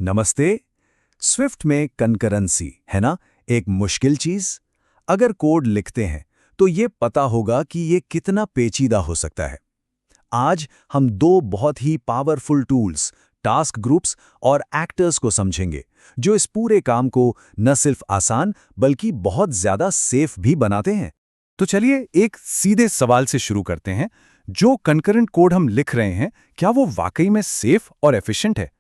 नमस्ते। स्विफ्ट में कंकरेंसी है ना, एक मुश्किल चीज। अगर कोड लिखते हैं तो ये पता होगा कि ये कितना पेचीदा हो सकता है। आज हम दो बहुत ही पावरफुल टूल्स, टास्क ग्रुप्स और एक्टर्स को समझेंगे, जो इस पूरे काम को न सिर्फ आसान बल्कि बहुत ज्यादा सेफ भी बनाते हैं। तो चलिए एक सीधे सवाल से शुरू करते हैं। जो कंकरेंट कोड हम लिख रहे हैं, क्या वो वाकई में सेफ और एफिशिएंट है?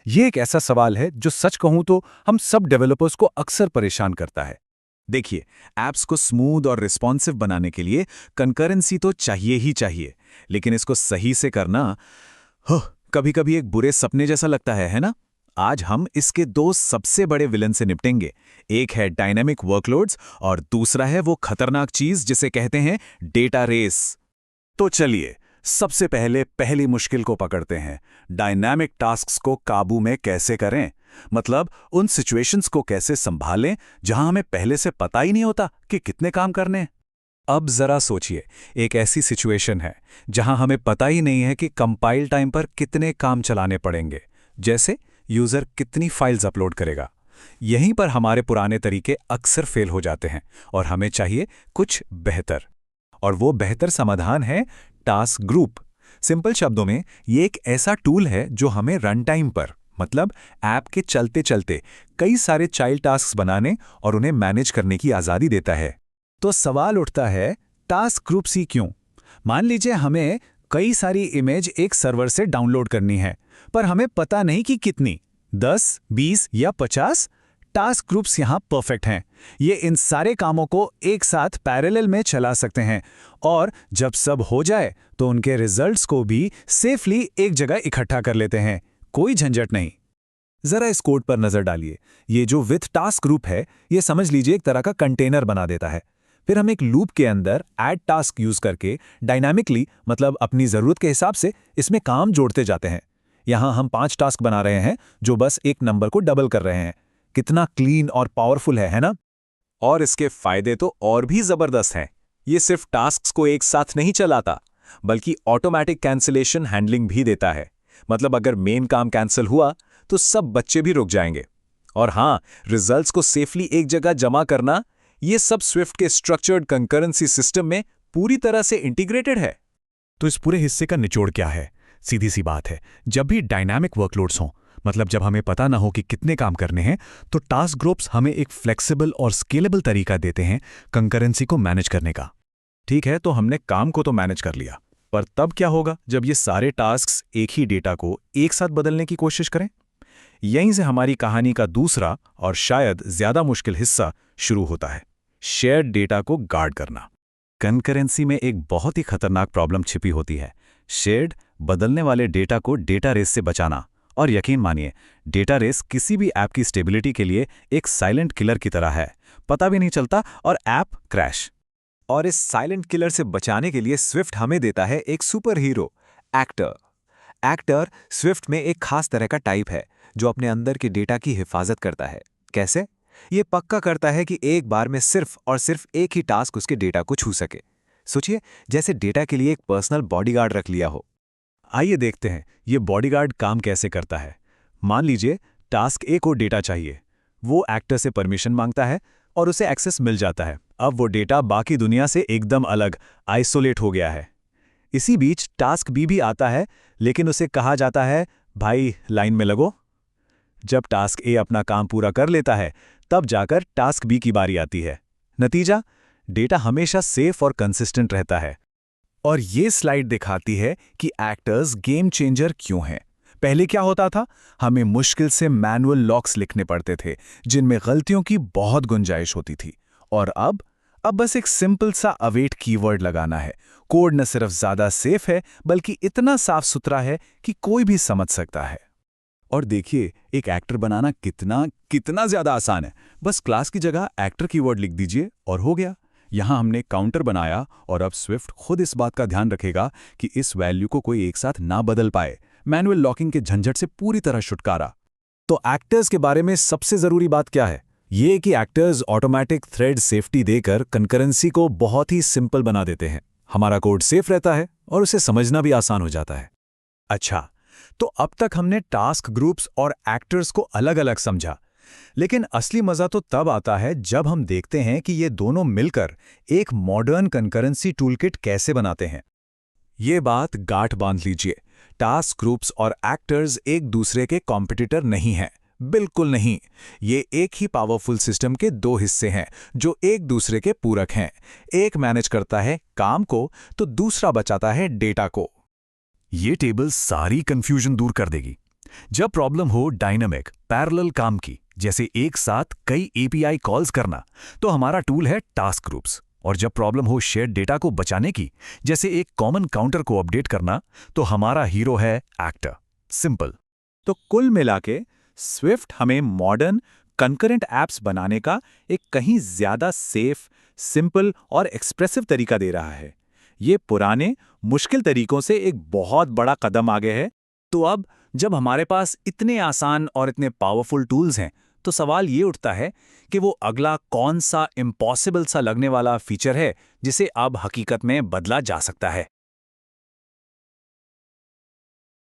ये एक ऐसा सवाल है जो सच कहूं तो हम सब डेवलपर्स को अक्सर परेशान करता है। देखिए, ऐप्स को स्मूथ और रिस्पॉन्सिव बनाने के लिए कंकरेंसी तो चाहिए ही चाहिए, लेकिन इसको सही से करना कभी-कभी एक बुरे सपने जैसा लगता है ना? आज हम इसके दो सबसे बड़े विलन से निपटेंगे। एक है डायनामिक वर्कलोड्स और दूसरा है वो खतरनाक चीज जिसे कहते हैं डेटा रेस। तो चलिए, सबसे पहले पहली मुश्किल को पकड़ते हैं। डायनामिक टास्क्स को काबू में कैसे करें? मतलब उन सिचुएशंस को कैसे संभालें जहां हमें पहले से पता ही नहीं होता कि कितने काम करने हैं। अब जरा सोचिए, एक ऐसी सिचुएशन है जहां हमें पता ही नहीं है कि कंपाइल टाइम पर कितने काम चलाने पड़ेंगे। जैसे यूजर कितनी फाइल्स अपलोड करेगा। यहीं पर हमारे पुराने तरीके अक्सर फेल हो जाते हैं और हमें चाहिए कुछ बेहतर। और वो बेहतर समाधान है टास्क ग्रुप। सिंपल शब्दों में ये एक ऐसा टूल है जो हमें रन टाइम पर, मतलब ऐप के चलते चलते, कई सारे चाइल्ड टास्क्स बनाने और उन्हें मैनेज करने की आज़ादी देता है। तो सवाल उठता है, टास्क ग्रुप्स ही क्यों? मान लीजिए हमें कई सारी इमेज एक सर्वर से डाउनलोड करनी है, पर हमें पता नहीं कि कितनी, 10, 20 या 50। टास्क ग्रुप्स यहाँ परफेक्ट हैं। ये इन सारे कामों को एक साथ पैरेलल में चला सकते हैं और जब सब हो जाए तो उनके रिजल्ट्स को भी सेफली एक जगह इकट्ठा कर लेते हैं। कोई झंझट नहीं। जरा इस कोड पर नजर डालिए। ये जो विथ टास्क ग्रुप है, ये समझ लीजिए एक तरह का कंटेनर बना देता है। फिर हम एक लूप के अंदर ऐड टास्क यूज करके डायनामिकली, मतलब अपनी जरूरत के हिसाब से, इसमें काम जोड़ते जाते हैं। यहां हम 5 टास्क बना रहे हैं जो बस एक नंबर को डबल कर रहे हैं। कितना क्लीन और पावरफुल है ना? और इसके फायदे तो और भी जबरदस्त हैं। ये सिर्फ टास्क्स को एक साथ नहीं चलाता, बल्कि ऑटोमेटिक कैंसिलेशन हैंडलिंग भी देता है। मतलब अगर मेन काम कैंसिल हुआ तो सब बच्चे भी रुक जाएंगे। और हाँ, रिजल्ट्स को सेफली एक जगह जमा करना, ये सब स्विफ्ट के स्ट्रक्चर्ड कंकरेंसी सिस्टम में पूरी तरह से इंटीग्रेटेड है। तो इस पूरे हिस्से का निचोड़ क्या है? सीधी सी बात है, जब भी डायनामिक वर्कलोड्स हों, मतलब जब हमें पता ना हो कि कितने काम करने हैं, तो टास्क ग्रुप्स हमें एक फ्लेक्सिबल और स्केलेबल तरीका देते हैं कंकरेंसी को मैनेज करने का। ठीक है, तो हमने काम को तो मैनेज कर लिया, पर तब क्या होगा जब ये सारे टास्क्स एक ही डेटा को एक साथ बदलने की कोशिश करें? यहीं से हमारी कहानी का दूसरा और शायद ज्यादा मुश्किल हिस्सा शुरू होता है, शेयर्ड डेटा को गार्ड करना। कंकरेंसी में एक बहुत ही खतरनाक प्रॉब्लम छिपी होती है, शेयर्ड बदलने वाले डेटा को डेटा रेस से बचाना। और यकीन मानिए, डेटा रेस किसी भी ऐप की स्टेबिलिटी के लिए एक साइलेंट किलर की तरह है। पता भी नहीं चलता और ऐप क्रैश। और इस साइलेंट किलर से बचाने के लिए स्विफ्ट हमें देता है एक super hero, actor. Actor Swift में एक खास तरह का टाइप है जो अपने अंदर के डेटा की हिफाजत करता है। कैसे? ये पक्का करता है कि एक बार में सिर्फ और सिर्फ एक ही टास्क उसके डेटा को छू सके। सोचिए, जैसे डेटा के लिए एक पर्सनल बॉडीगार्ड रख लिया हो। आइए देखते हैं ये बॉडीगार्ड काम कैसे करता है। मान लीजिए टास्क ए को डेटा चाहिए। वो एक्टर से परमिशन मांगता है और उसे एक्सेस मिल जाता है। अब वो डेटा बाकी दुनिया से एकदम अलग, आइसोलेट हो गया है। इसी बीच टास्क बी भी आता है, लेकिन उसे कहा जाता है, भाई लाइन में लगो। जब टास्क ए अपना काम पूरा कर लेता है, तब जाकर टास्क बी की बारी आती है। नतीजा, डेटा हमेशा सेफ और कंसिस्टेंट रहता है। और ये स्लाइड दिखाती है कि एक्टर्स गेम चेंजर क्यों हैं। पहले क्या होता था? हमें मुश्किल से मैनुअल लॉक्स लिखने पड़ते थे, जिनमें गलतियों की बहुत गुंजाइश होती थी। और अब बस एक सिंपल सा अवेट कीवर्ड लगाना है। कोड न सिर्फ ज्यादा सेफ है, बल्कि इतना साफ सुथरा है कि कोई भी समझ सकता है। और देखिए, एक एक्टर बनाना कितना कितना ज्यादा आसान है। बस क्लास की जगह एक्टर कीवर्ड लिख दीजिए और हो गया। यहां हमने काउंटर बनाया और अब स्विफ्ट खुद इस बात का ध्यान रखेगा कि इस वैल्यू को कोई एक साथ ना बदल पाए। मैनुअल लॉकिंग के झंझट से पूरी तरह छुटकारा। तो एक्टर्स के बारे में सबसे जरूरी बात क्या है? ये कि एक्टर्स ऑटोमेटिक थ्रेड सेफ्टी देकर कंकरेंसी को बहुत ही सिंपल बना देते हैं। हमारा कोड सेफ रहता है और उसे समझना भी आसान हो जाता है। अच्छा, तो अब तक हमने टास्क ग्रुप्स और एक्टर्स को अलग-अलग समझा, लेकिन असली मजा तो तब आता है जब हम देखते हैं कि ये दोनों मिलकर एक मॉडर्न कंकरेंसी टूलकिट कैसे बनाते हैं। ये बात गांठ बांध लीजिए, टास्क ग्रुप्स और एक्टर्स एक दूसरे के कॉम्पिटिटर नहीं हैं, बिल्कुल नहीं। ये एक ही पावरफुल सिस्टम के दो हिस्से हैं जो एक दूसरे के पूरक हैं। एक मैनेज करता है काम को तो दूसरा बचाता है डेटा को। ये टेबल सारी कंफ्यूजन दूर कर देगी। जब प्रॉब्लम हो डायनामिक पैरेलल काम की, जैसे एक साथ कई एपीआई कॉल्स करना, तो हमारा टूल है टास्क ग्रुप्स। और जब प्रॉब्लम हो शेयर्ड डेटा को बचाने की, जैसे एक कॉमन काउंटर को अपडेट करना, तो हमारा हीरो है एक्टर। सिंपल। तो कुल मिला के स्विफ्ट हमें मॉडर्न कंकरेंट एप्स बनाने का एक कहीं ज्यादा सेफ, सिंपल और एक्सप्रेसिव तरीका दे रहा है। ये पुराने मुश्किल तरीकों से एक बहुत बड़ा कदम आगे है। तो अब जब हमारे पास इतने आसान और इतने पावरफुल टूल्स हैं, तो सवाल ये उठता है कि वो अगला कौन सा इम्पॉसिबल सा लगने वाला फीचर है जिसे अब हकीकत में बदला जा सकता है।